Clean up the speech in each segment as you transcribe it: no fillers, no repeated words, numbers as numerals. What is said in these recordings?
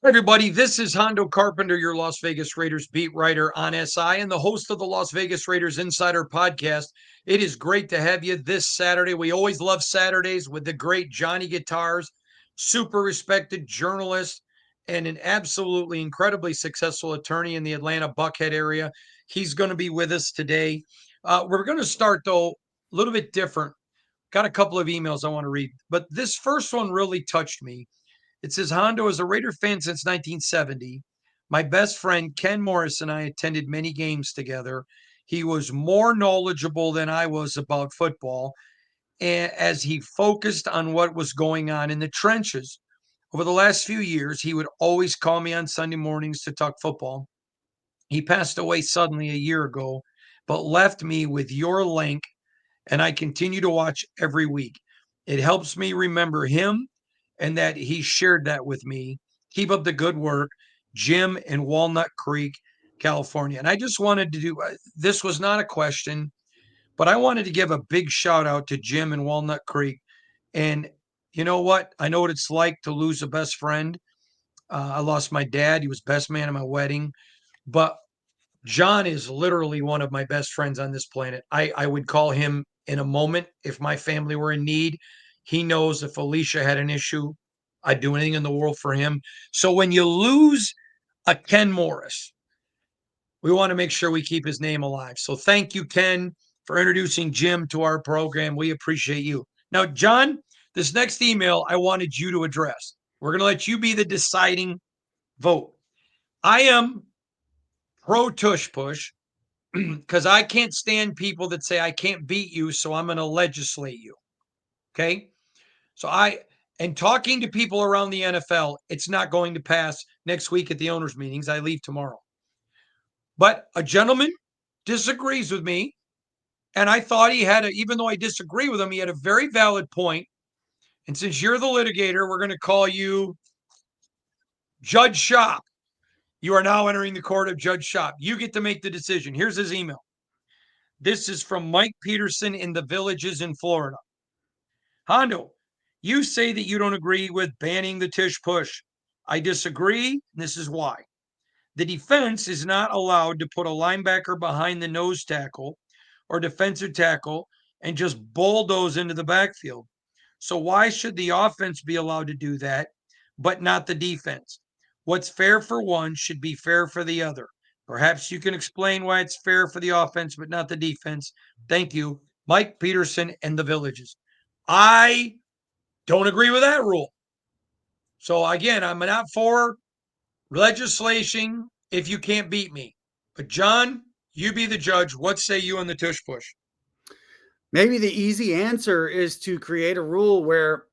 Hi, everybody. This is Hondo Carpenter, your Las Vegas Raiders beat writer on SI and the host of the Las Vegas Raiders Insider Podcast. It is great to have you this Saturday. We always love Saturdays with the great Johnny Guitars, super respected journalist, and an absolutely incredibly successful attorney in the Atlanta Buckhead area. He's going to be with us today. We're going to start, though, a little bit different. Got a couple of emails I want to read, but this first one really touched me. It says Hondo is a Raider fan since 1970. My best friend Ken Morris and I attended many games together. He was more knowledgeable than I was about football as he focused on what was going on in the trenches. Over the last few years, he would always call me on Sunday mornings to talk football. He passed away suddenly a year ago, but left me with your link, and I continue to watch every week. It helps me remember him and that he shared that with me. Keep up the good work, Jim in Walnut Creek, California. And I just wanted to do this was not a question, but I wanted to give a big shout out to Jim in Walnut Creek. And you know what? I know what it's like to lose a best friend. I lost my dad. He was best man at my wedding. But John is literally one of my best friends on this planet. I would call him in a moment if my family were in need. He knows if Alicia had an issue, I'd do anything in the world for him. So when you lose a Ken Morris, we want to make sure we keep his name alive. So thank you, Ken, for introducing Jim to our program. We appreciate you. Now, John, this next email I wanted you to address. We're going to let you be the deciding vote. I am pro tush push because I can't stand people that say I can't beat you, so I'm going to legislate you. Okay. And talking to people around the NFL, it's not going to pass next week at the owners' meetings. I leave tomorrow. But a gentleman disagrees with me. And I thought even though I disagree with him, he had a very valid point. And since you're the litigator, we're going to call you Judge Shop. You are now entering the court of Judge Shop. You get to make the decision. Here's his email. This is from Mike Peterson in the Villages in Florida. Hondo, you say that you don't agree with banning the Tish push. I disagree, and this is why. The defense is not allowed to put a linebacker behind the nose tackle or defensive tackle and just bulldoze into the backfield. So why should the offense be allowed to do that, but not the defense? What's fair for one should be fair for the other. Perhaps you can explain why it's fair for the offense, but not the defense. Thank you. Mike Peterson and the Villages. I don't agree with that rule. So again, I'm not for legislation if you can't beat me. But John, you be the judge. What say you on the tush push? Maybe the easy answer is to create a rule where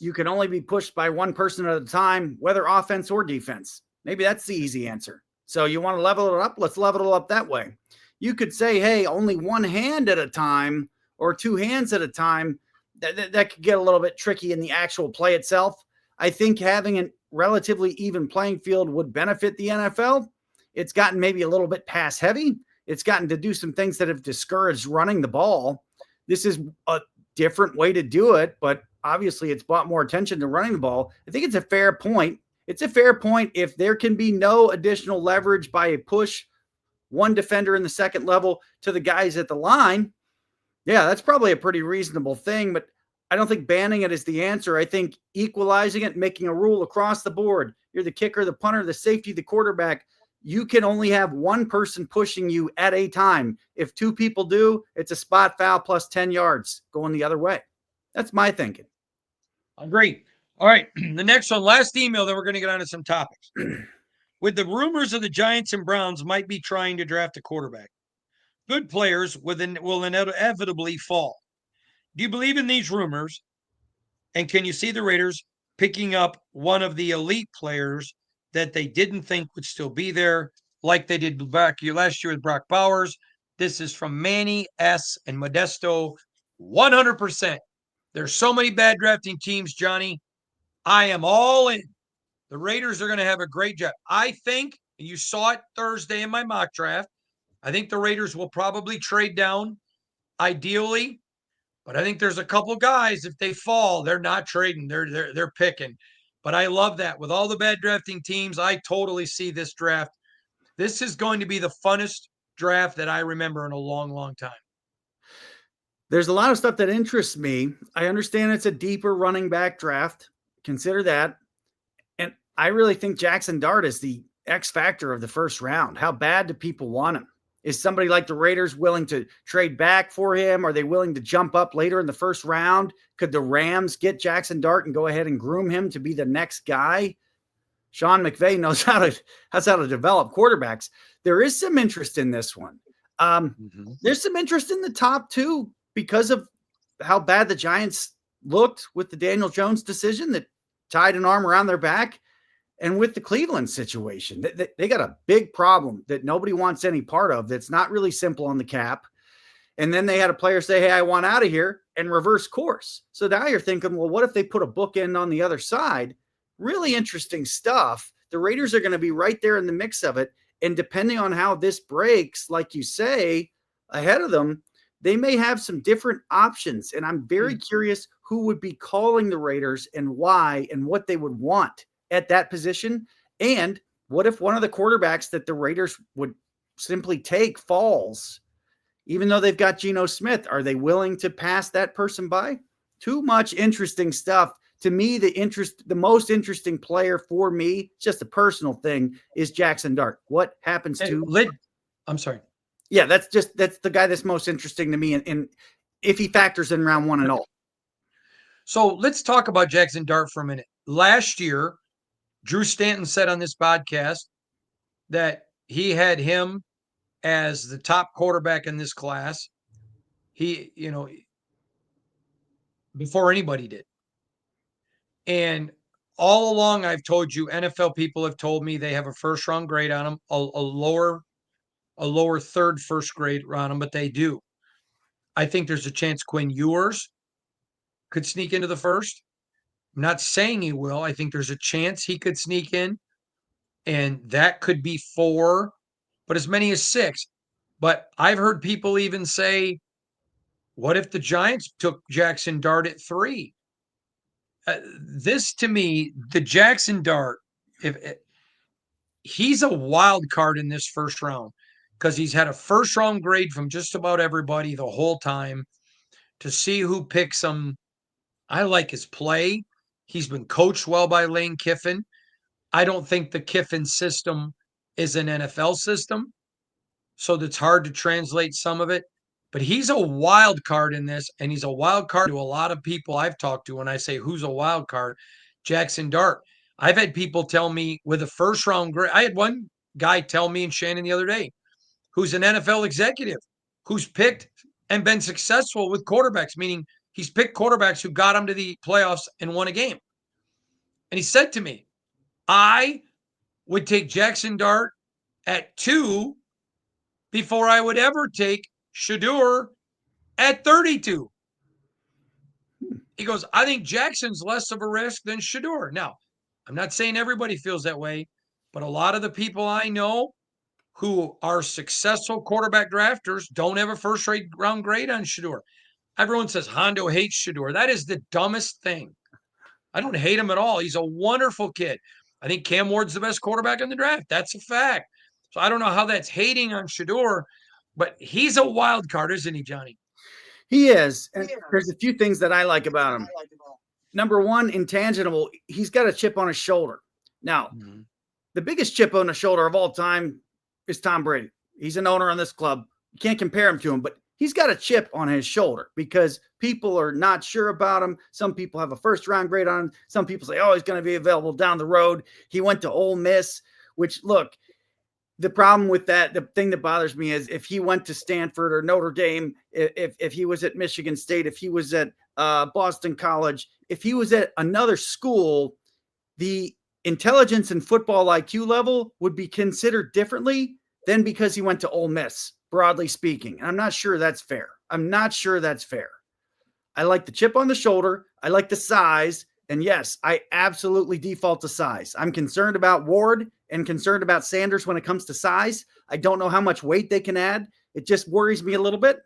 you can only be pushed by one person at a time, whether offense or defense. Maybe that's the easy answer. So you want to level it up? Let's level it up that way. You could say, hey, only one hand at a time or two hands at a time. That could get a little bit tricky in the actual play itself. I think having a relatively even playing field would benefit the NFL. It's gotten maybe a little bit pass heavy. It's gotten to do some things that have discouraged running the ball. This is a different way to do it, but obviously it's brought more attention to running the ball. I think it's a fair point. It's a fair point if there can be no additional leverage by a push, one defender in the second level to the guys at the line. Yeah, that's probably a pretty reasonable thing, but I don't think banning it is the answer. I think equalizing it, making a rule across the board. You're the kicker, the punter, the safety, the quarterback. You can only have one person pushing you at a time. If two people do, it's a spot foul plus 10 yards going the other way. That's my thinking. Agree. All right. The next one, last email, then we're going to get on to some topics. With the rumors of the Giants and Browns might be trying to draft a quarterback, good players will inevitably fall. Do you believe in these rumors? And can you see the Raiders picking up one of the elite players that they didn't think would still be there, like they did back last year with Brock Bowers? This is from Manny S. and Modesto. 100%. There's so many bad drafting teams, Johnny. I am all in. The Raiders are going to have a great job. I think, and you saw it Thursday in my mock draft, I think the Raiders will probably trade down ideally, but I think there's a couple guys, if they fall, they're not trading. They're picking. But I love that. With all the bad drafting teams, I totally see this draft. This is going to be the funnest draft that I remember in a long, long time. There's a lot of stuff that interests me. I understand it's a deeper running back draft. Consider that. And I really think Jackson Dart is the X factor of the first round. How bad do people want him? Is somebody like the Raiders willing to trade back for him? Are they willing to jump up later in the first round? Could the Rams get Jackson Dart and go ahead and groom him to be the next guy? Sean McVay knows how to develop quarterbacks. There is some interest in this one. There's some interest in the top two because of how bad the Giants looked with the Daniel Jones decision that tied an arm around their back. And with the Cleveland situation, they got a big problem that nobody wants any part of. That's not really simple on the cap. And then they had a player say, hey, I want out of here, and reverse course. So now you're thinking, well, what if they put a bookend on the other side? Really interesting stuff. The Raiders are going to be right there in the mix of it. And depending on how this breaks, like you say, ahead of them, they may have some different options. And I'm very curious who would be calling the Raiders and why and what they would want at that position. And what if one of the quarterbacks that the Raiders would simply take falls, even though they've got Geno Smith? Are they willing to pass that person by? Too much interesting stuff. To me, the most interesting player for me, just a personal thing, is Jackson Dart. What happens I'm sorry. Yeah, that's the guy that's most interesting to me. And if he factors in round one and all. So let's talk about Jackson Dart for a minute. Last year, Drew Stanton said on this podcast that he had him as the top quarterback in this class. Before anybody did. And all along, I've told you, NFL people have told me they have a first round grade on him, a lower third first grade on him, but they do. I think there's a chance Quinn Ewers could sneak into the first. I'm not saying he will. I think there's a chance he could sneak in, and that could be 4, but as many as 6. But I've heard people even say, what if the Giants took Jackson Dart at 3? This, to me, the Jackson Dart, he's a wild card in this first round because he's had a first round grade from just about everybody the whole time. To see who picks him, I like his play. He's been coached well by Lane Kiffin. I don't think the Kiffin system is an NFL system, so that's hard to translate some of it. But he's a wild card in this, and he's a wild card to a lot of people I've talked to when I say who's a wild card. Jackson Dart. I've had people tell me with a first round grade. I had one guy tell me, and Shannon the other day, who's an NFL executive, who's picked and been successful with quarterbacks, meaning he's picked quarterbacks who got him to the playoffs and won a game. And he said to me, I would take Jackson Dart at 2 before I would ever take Shedeur at 32. He goes, I think Jackson's less of a risk than Shedeur. Now, I'm not saying everybody feels that way, but a lot of the people I know who are successful quarterback drafters don't have a first round grade on Shedeur. Everyone says Hondo hates Shedeur. That is the dumbest thing. I don't hate him at all. He's a wonderful kid. I think Cam Ward's the best quarterback in the draft. That's a fact. So I don't know how that's hating on Shedeur, but he's a wild card, isn't he, Johnny? He is. And there's a few things that I like about him. Number one, intangible, he's got a chip on his shoulder. Now, the biggest chip on the shoulder of all time is Tom Brady. He's an owner on this club. You can't compare him to him, but he's got a chip on his shoulder because people are not sure about him. Some people have a first round grade on him. Some people say, oh, he's going to be available down the road. He went to Ole Miss, which, look, the problem with that, the thing that bothers me is if he went to Stanford or Notre Dame, if he was at Michigan State, if he was at Boston College, if he was at another school, the intelligence and football IQ level would be considered differently than because he went to Ole Miss, broadly speaking. And I'm not sure that's fair. I like the chip on the shoulder. I like the size. And yes, I absolutely default to size. I'm concerned about Ward and concerned about Sanders when it comes to size. I don't know how much weight they can add. It just worries me a little bit.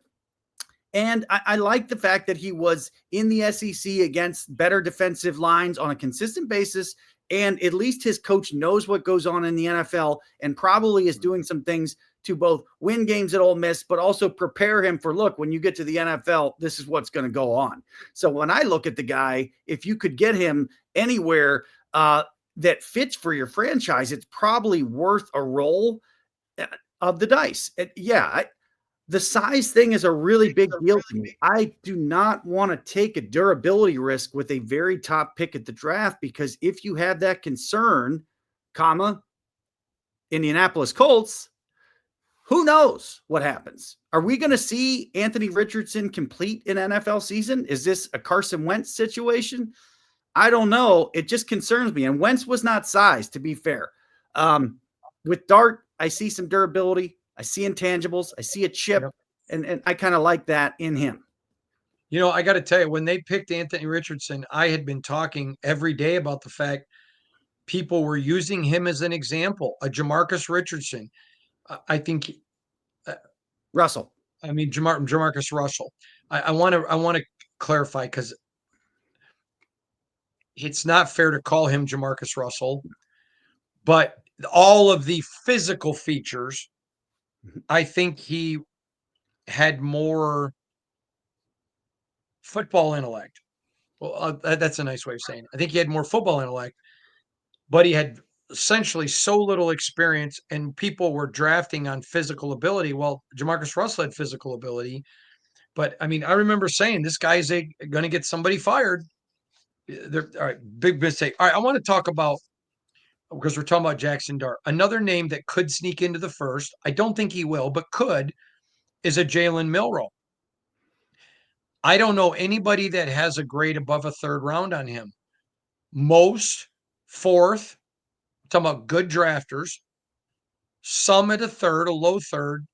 And I like the fact that he was in the SEC against better defensive lines on a consistent basis. And at least his coach knows what goes on in the NFL and probably is doing some things to both win games at Ole Miss, but also prepare him for, look, when you get to the NFL, this is what's going to go on. So when I look at the guy, if you could get him anywhere that fits for your franchise, it's probably worth a roll of the dice. The size thing is a really big deal to me. I do not want to take a durability risk with a very top pick at the draft, because if you have that concern, Indianapolis Colts, who knows what happens? Are we going to see Anthony Richardson complete an NFL season? Is this a Carson Wentz situation? I don't know. It just concerns me. And Wentz was not sized, to be fair. With Dart, I see some durability. I see intangibles. I see a chip, and I kind of like that in him. You know, I got to tell you, when they picked Anthony Richardson, I had been talking every day about the fact people were using him as an example, a Jamarcus Richardson. I think Russell. I mean, Jamarcus Russell. I want to clarify, because it's not fair to call him Jamarcus Russell, but all of the physical features, I think he had more football intellect. Well, that's a nice way of saying it. I think he had more football intellect, but he had essentially so little experience, and people were drafting on physical ability. Well, Jamarcus Russell had physical ability, but I mean, I remember saying this guy is going to get somebody fired. All right, big mistake. All right, I want to talk about, because we're talking about Jackson Dart. Another name that could sneak into the first, I don't think he will, but could, is a Jaylen Milroe. I don't know anybody that has a grade above a third round on him. Most fourth, I'm talking about good drafters, some at a third, a low third,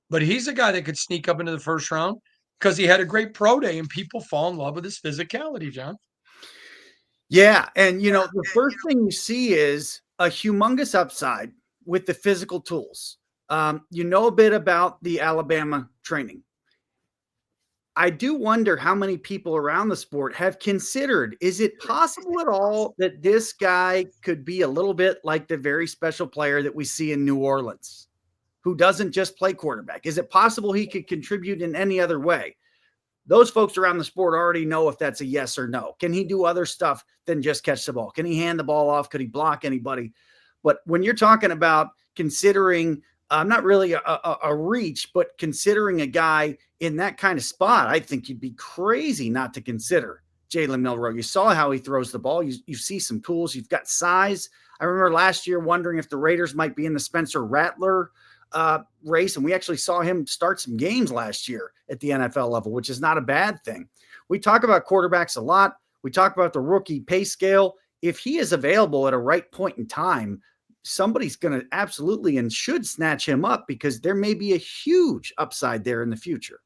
but he's a guy that could sneak up into the first round because he had a great pro day and people fall in love with his physicality, John. Yeah. And, the first thing you see is a humongous upside with the physical tools. You know a bit about the Alabama training. I do wonder how many people around the sport have considered, is it possible at all that this guy could be a little bit like the very special player that we see in New Orleans, who doesn't just play quarterback? Is it possible he could contribute in any other way? Those folks around the sport already know if that's a yes or no. Can he do other stuff than just catch the ball? Can he hand the ball off? Could he block anybody? But when you're talking about considering, not really a reach, but considering a guy in that kind of spot, I think you'd be crazy not to consider Jaylen Milroe. You saw how he throws the ball. You see some tools. You've got size. I remember last year wondering if the Raiders might be in the Spencer Rattler race, and we actually saw him start some games last year at the NFL level, which is not a bad thing. We talk about quarterbacks a lot. We talk about the rookie pay scale. If he is available at a right point in time, somebody's going to absolutely and should snatch him up, because there may be a huge upside there in the future.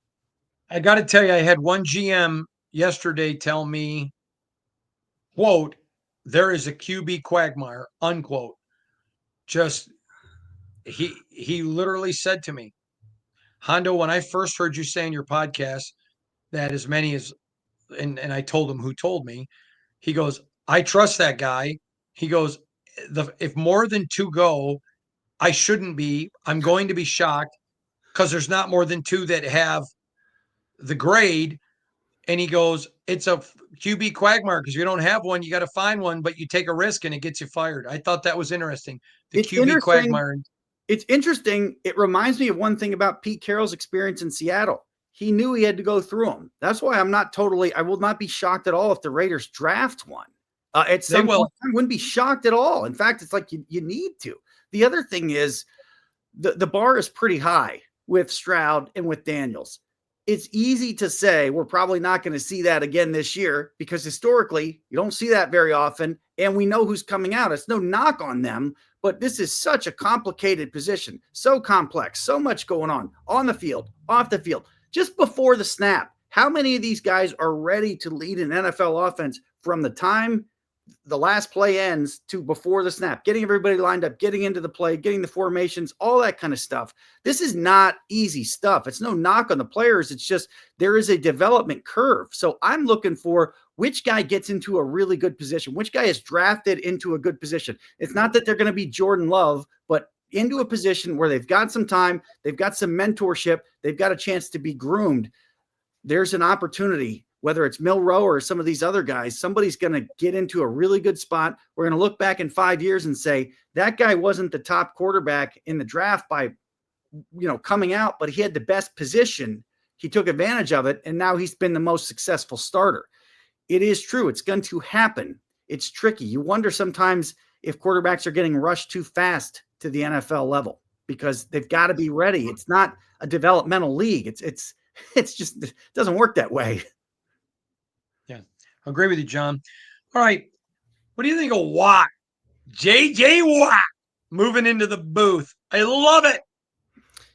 I got to tell you, I had one GM yesterday tell me, quote, there is a QB quagmire, unquote. Just, he literally said to me, Hondo, when I first heard you say in your podcast that as many as, and I told him who told me, he goes, I trust that guy. He goes, if more than two go, I'm going to be shocked, because there's not more than two that have the grade. And he goes, it's a QB quagmire, because you don't have one, you got to find one, but you take a risk and it gets you fired. I thought that was interesting. It's QB quagmire. It's interesting. It reminds me of one thing about Pete Carroll's experience in Seattle. He knew he had to go through them. That's why I will not be shocked at all if the Raiders draft one. At some point, I wouldn't be shocked at all. In fact, it's like you need to. The other thing is the bar is pretty high with Stroud and with Daniels. It's easy to say we're probably not going to see that again this year, because historically you don't see that very often, and we know who's coming out. It's no knock on them, but this is such a complicated position, so complex, so much going on the field, off the field, just before the snap. How many of these guys are ready to lead an NFL offense from the time the last play ends to before the snap, getting everybody lined up, getting into the play, getting the formations, all that kind of stuff. This is not easy stuff. It's no knock on the players. It's just there is a development curve. So I'm looking for which guy gets into a really good position, which guy is drafted into a good position. It's not that they're going to be Jordan Love, but into a position where they've got some time, they've got some mentorship, they've got a chance to be groomed. There's an opportunity. Whether it's Milroe or some of these other guys, somebody's going to get into a really good spot. We're going to look back in 5 years and say, that guy wasn't the top quarterback in the draft by, coming out, but he had the best position. He took advantage of it, and now he's been the most successful starter. It is true. It's going to happen. It's tricky. You wonder sometimes if quarterbacks are getting rushed too fast to the NFL level because they've got to be ready. It's not a developmental league. It's just, it doesn't work that way. Yeah, I agree with you, John. All right. What do you think of Watt? J.J. Watt moving into the booth. I love it.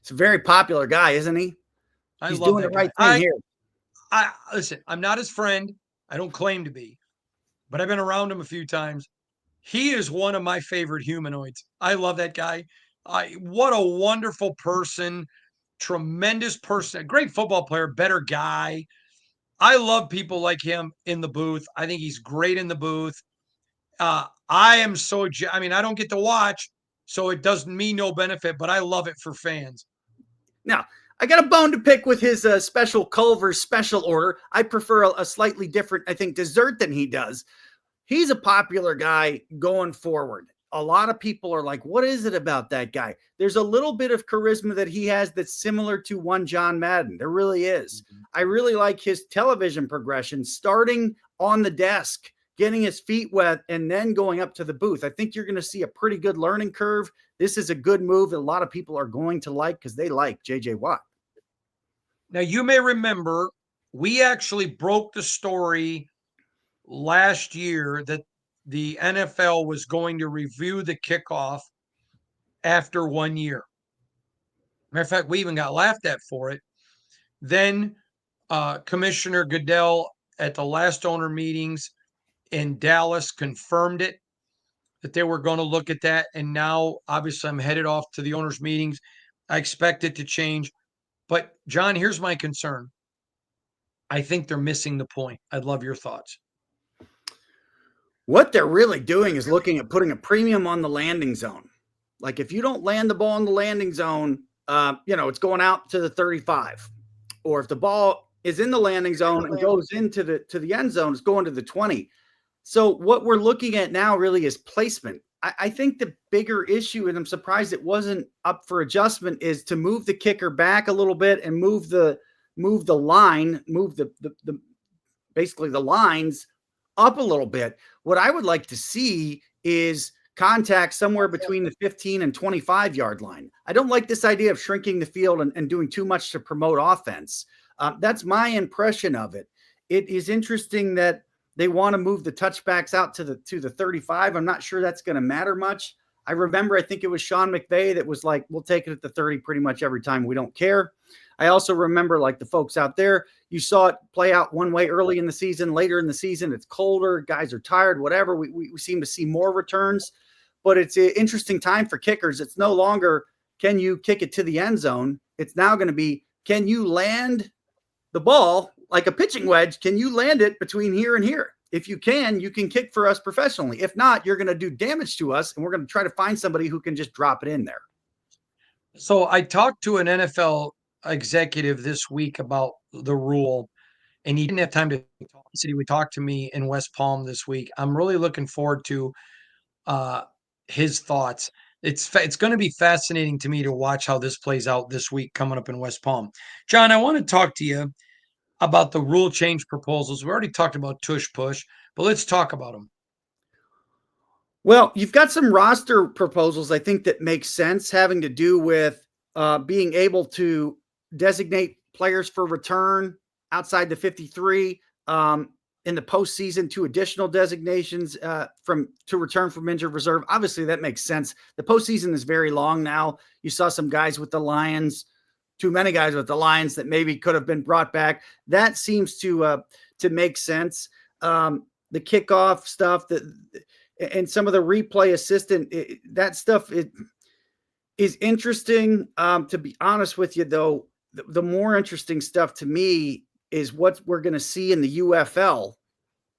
He's a very popular guy, isn't he? He's doing the right thing here. Listen, I'm not his friend. I don't claim to be, but I've been around him a few times. He is one of my favorite humanoids. I love that guy. What a wonderful person, tremendous person, great football player, better guy. I love people like him in the booth. I think he's great in the booth. I am I don't get to watch, so it does me no benefit, but I love it for fans. Now, I got a bone to pick with his special Culver's special order. I prefer a slightly different, I think, dessert than he does. He's a popular guy going forward. A lot of people are like, what is it about that guy? There's a little bit of charisma that he has that's similar to one John Madden. There really is. Mm-hmm. I really like his television progression, starting on the desk, getting his feet wet, and then going up to the booth. I think you're going to see a pretty good learning curve. This is a good move that a lot of people are going to like because they like J.J. Watt. Now, you may remember we actually broke the story last year that the NFL was going to review the kickoff after 1 year. Matter of fact, we even got laughed at for it. Then Commissioner Goodell at the last owner meetings in Dallas confirmed it, that they were going to look at that. And now, obviously, I'm headed off to the owners' meetings. I expect it to change. But, John, here's my concern. I think they're missing the point. I'd love your thoughts. What they're really doing is looking at putting a premium on the landing zone. Like if you don't land the ball in the landing zone, it's going out to the 35. Or if the ball is in the landing zone and goes into the end zone, it's going to the 20. So what we're looking at now really is placement. I think the bigger issue, and I'm surprised it wasn't up for adjustment, is to move the kicker back a little bit and move the basically the lines up a little bit. What I would like to see is contact somewhere between the 15 and 25 yard line. I don't like this idea of shrinking the field and doing too much to promote offense. That's my impression of it. It is interesting that they want to move the touchbacks out to the 35. I'm not sure that's going to matter much. I remember, I think it was Sean McVay that was like, we'll take it at the 30 pretty much every time. We don't care. I also remember, like the folks out there, you saw it play out one way early in the season. Later in the season, it's colder. Guys are tired, whatever. We seem to see more returns. But it's an interesting time for kickers. It's no longer, can you kick it to the end zone? It's now going to be, can you land the ball like a pitching wedge? Can you land it between here and here? If you can kick for us professionally. If not, you're going to do damage to us, and we're going to try to find somebody who can just drop it in there. So I talked to an NFL executive this week about the rule, and he didn't have time to talk. He said he would talk to me in West Palm this week. I'm really looking forward to his thoughts. It's going to be fascinating to me to watch how this plays out this week coming up in West Palm. John, I want to talk to you about the rule change proposals. We already talked about Tush Push, but let's talk about them. Well, you've got some roster proposals, I think, that make sense, having to do with being able to designate players for return outside the 53 in the postseason, 2 additional designations to return from injured reserve. Obviously, that makes sense. The postseason is very long now. You saw some guys with the Lions, too many guys with the Lions that maybe could have been brought back. That seems to make sense. the kickoff stuff and some of the replay assistant, that stuff is interesting. To be honest with you, though, the more interesting stuff to me is what we're going to see in the UFL.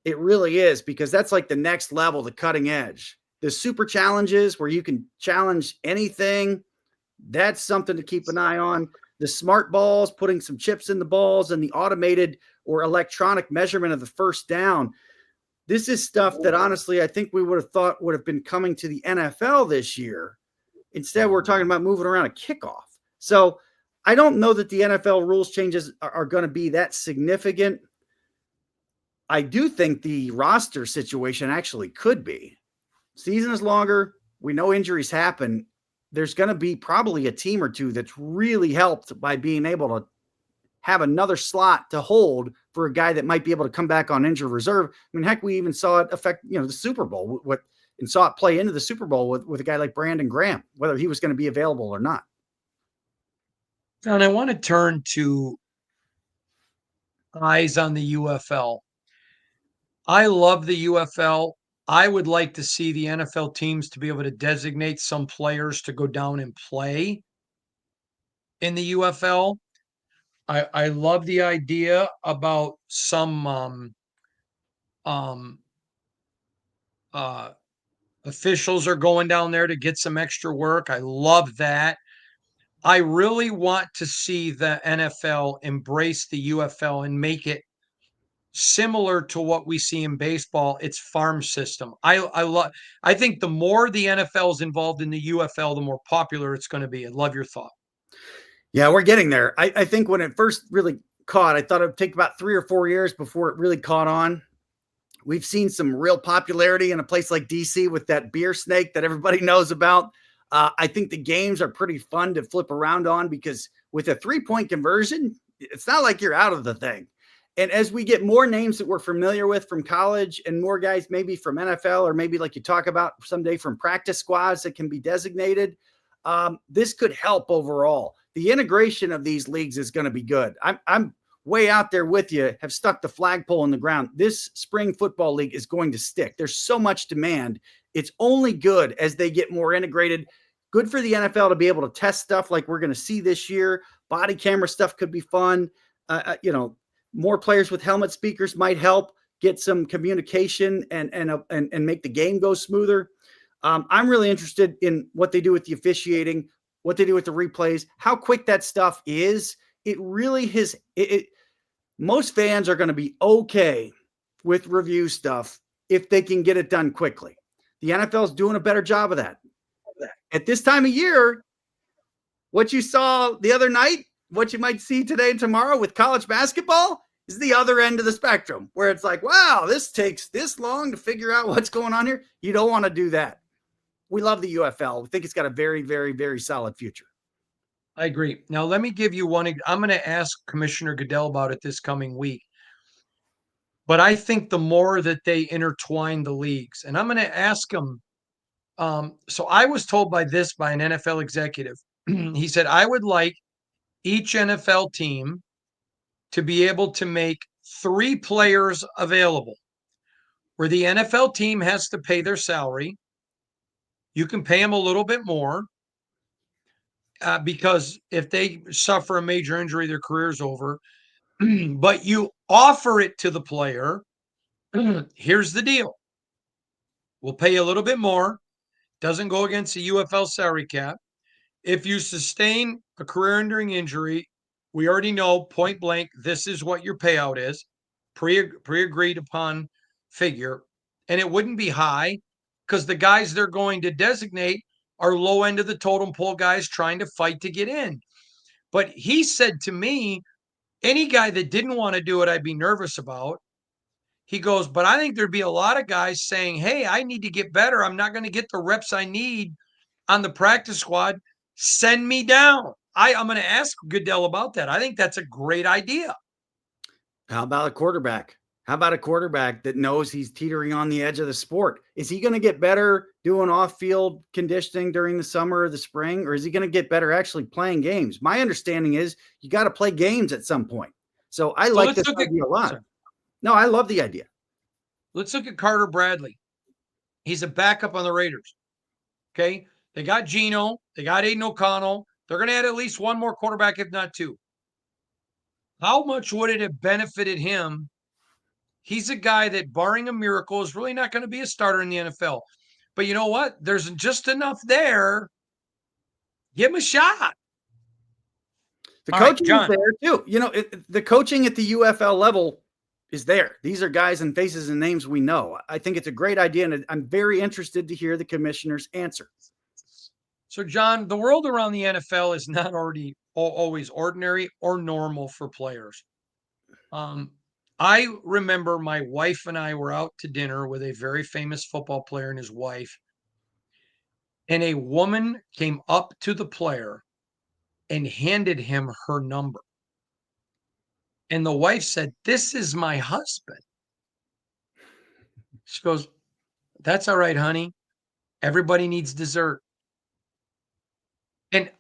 It really is, because that's like the next level, the cutting edge. The super challenges where you can challenge anything, that's something to keep an eye on. The smart balls, putting some chips in the balls, and the automated or electronic measurement of the first down. This is stuff that honestly I think we would have thought would have been coming to the NFL this year. Instead, we're talking about moving around a kickoff. So I don't know that the NFL rules changes are going to be that significant. I do think the roster situation actually could be. Season is longer. We know injuries happen. There's going to be probably a team or two that's really helped by being able to have another slot to hold for a guy that might be able to come back on injured reserve. I mean, heck, we even saw it affect, the Super Bowl and saw it play into the Super Bowl with a guy like Brandon Graham, whether he was going to be available or not. And I want to turn to eyes on the UFL. I love the UFL. I would like to see the NFL teams to be able to designate some players to go down and play in the UFL. I love the idea about some officials are going down there to get some extra work. I love that. I really want to see the NFL embrace the UFL and make it similar to what we see in baseball. It's farm system. I think the more the NFL is involved in the UFL, the more popular it's going to be. I love your thought. Yeah, we're getting there. I think when it first really caught, I thought it would take about 3 or 4 years before it really caught on. We've seen some real popularity in a place like DC with that beer snake that everybody knows about. I think the games are pretty fun to flip around on, because with a 3-point conversion, it's not like you're out of the thing. And as we get more names that we're familiar with from college and more guys maybe from NFL, or maybe like you talk about someday from practice squads that can be designated, this could help overall. The integration of these leagues is going to be good. I'm way out there with you, have stuck the flagpole in the ground. This spring football league is going to stick. There's so much demand. It's only good as they get more integrated. Good for the NFL to be able to test stuff like we're going to see this year. Body camera stuff could be fun. More players with helmet speakers might help get some communication and make the game go smoother. I'm really interested in what they do with the officiating, what they do with the replays, how quick that stuff is. It really has. Most fans are going to be okay with review stuff if they can get it done quickly. The NFL is doing a better job of that. At this time of year, what you saw the other night, what you might see today and tomorrow with college basketball is the other end of the spectrum, where it's like, wow, this takes this long to figure out what's going on here. You don't want to do that. We love the UFL. We think it's got a very, very, very solid future. I agree. Now, let me give you one. I'm going to ask Commissioner Goodell about it this coming week. But I think the more that they intertwine the leagues, and I'm going to ask him. So I was told by an NFL executive. He said, I would like each NFL team to be able to make 3 players available, where the NFL team has to pay their salary. You can pay them a little bit more. Because if they suffer a major injury, their career's over. But you offer it to the player. Here's the deal. We'll pay you a little bit more. Doesn't go against the UFL salary cap. If you sustain a career-ending injury, we already know point blank, this is what your payout is, pre-agreed upon figure. And it wouldn't be high, because the guys they're going to designate are low end of the totem pole guys trying to fight to get in. But he said to me, any guy that didn't want to do it, I'd be nervous about. He goes, but I think there'd be a lot of guys saying, hey, I need to get better. I'm not going to get the reps I need on the practice squad. Send me down. I'm going to ask Goodell about that. I think that's a great idea. How about a quarterback? How about a quarterback that knows he's teetering on the edge of the sport? Is he going to get better doing off-field conditioning during the summer or the spring, or is he going to get better actually playing games? My understanding is you got to play games at some point. So I like this idea a lot. No, I love the idea. Let's look at Carter Bradley. He's a backup on the Raiders. Okay. They got Geno. They got Aiden O'Connell. They're going to add at least one more quarterback, if not two. How much would it have benefited him? He's a guy that, barring a miracle, is really not going to be a starter in the NFL. But you know what? There's just enough there. Give him a shot. The coaching is there too. The coaching at the UFL level is there. These are guys and faces and names we know. I think it's a great idea, and I'm very interested to hear the commissioner's answer. So, John, the world around the NFL is not always ordinary or normal for players. I remember my wife and I were out to dinner with a very famous football player and his wife, and a woman came up to the player and handed him her number. And the wife said, "This is my husband." She goes, "That's all right, honey. Everybody needs dessert." And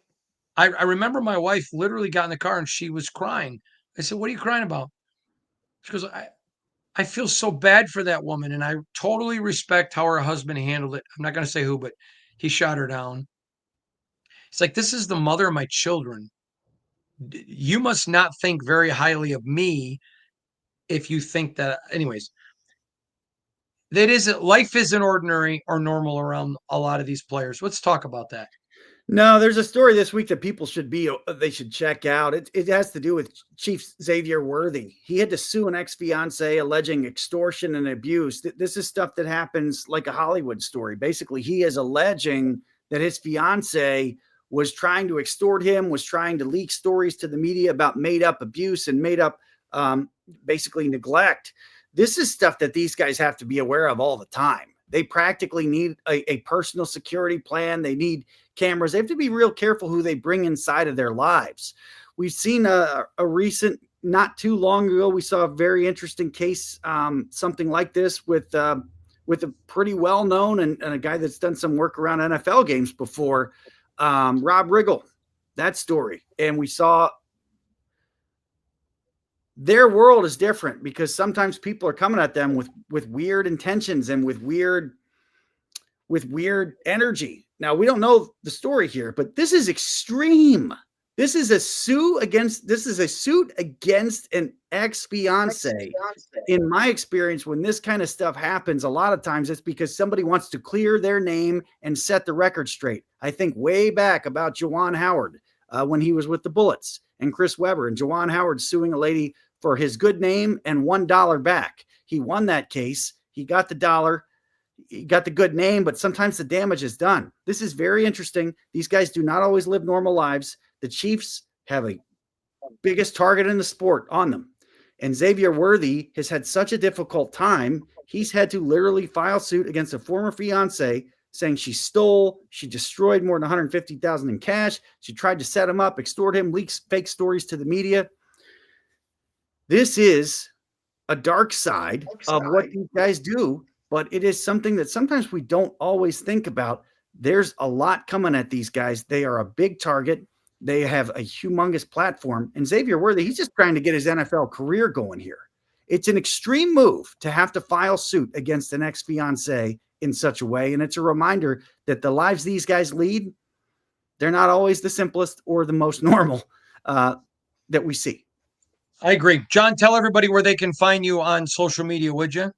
I remember my wife literally got in the car and she was crying. I said, "What are you crying about?" She goes, I feel so bad for that woman, and I totally respect how her husband handled it. I'm not going to say who, but he shot her down. It's like, this is the mother of my children. You must not think very highly of me if you think that. Anyways, life isn't ordinary or normal around a lot of these players. Let's talk about that. No, there's a story this week that people they should check out. It has to do with Chief Xavier Worthy. He had to sue an ex-fiance alleging extortion and abuse. This is stuff that happens like a Hollywood story. Basically, he is alleging that his fiance was trying to extort him, was trying to leak stories to the media about made-up abuse and made-up basically neglect. This is stuff that these guys have to be aware of all the time. They practically need a personal security plan. They need cameras. They have to be real careful who they bring inside of their lives. We've seen a recent, not too long ago, we saw a very interesting case, something like this with a pretty well-known and a guy that's done some work around NFL games before, Rob Riggle, that story. And we saw their world is different because sometimes people are coming at them with weird intentions and with weird energy. Now, we don't know the story here, but this is extreme. This is a suit against an ex-fiance. In my experience, when this kind of stuff happens, a lot of times it's because somebody wants to clear their name and set the record straight. I think way back about Juwan Howard when he was with the Bullets, and Chris Webber, and Juwan Howard suing a lady for his good name and $1 back. He won that case. He got the dollar. He got the good name, but sometimes the damage is done. This is very interesting. These guys do not always live normal lives. The Chiefs have a biggest target in the sport on them. And Xavier Worthy has had such a difficult time. He's had to literally file suit against a former fiance saying she stole, she destroyed more than $150,000 in cash. She tried to set him up, extort him, leak fake stories to the media. This is a dark side of what these guys do, but it is something that sometimes we don't always think about. There's a lot coming at these guys. They are a big target. They have a humongous platform. And Xavier Worthy, he's just trying to get his NFL career going here. It's an extreme move to have to file suit against an ex-fiance in such a way. And it's a reminder that the lives these guys lead, they're not always the simplest or the most normal that we see. I agree. John, tell everybody where they can find you on social media, would you?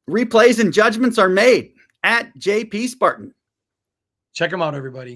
Replays and judgments are made at JP Spartan. Check them out, everybody.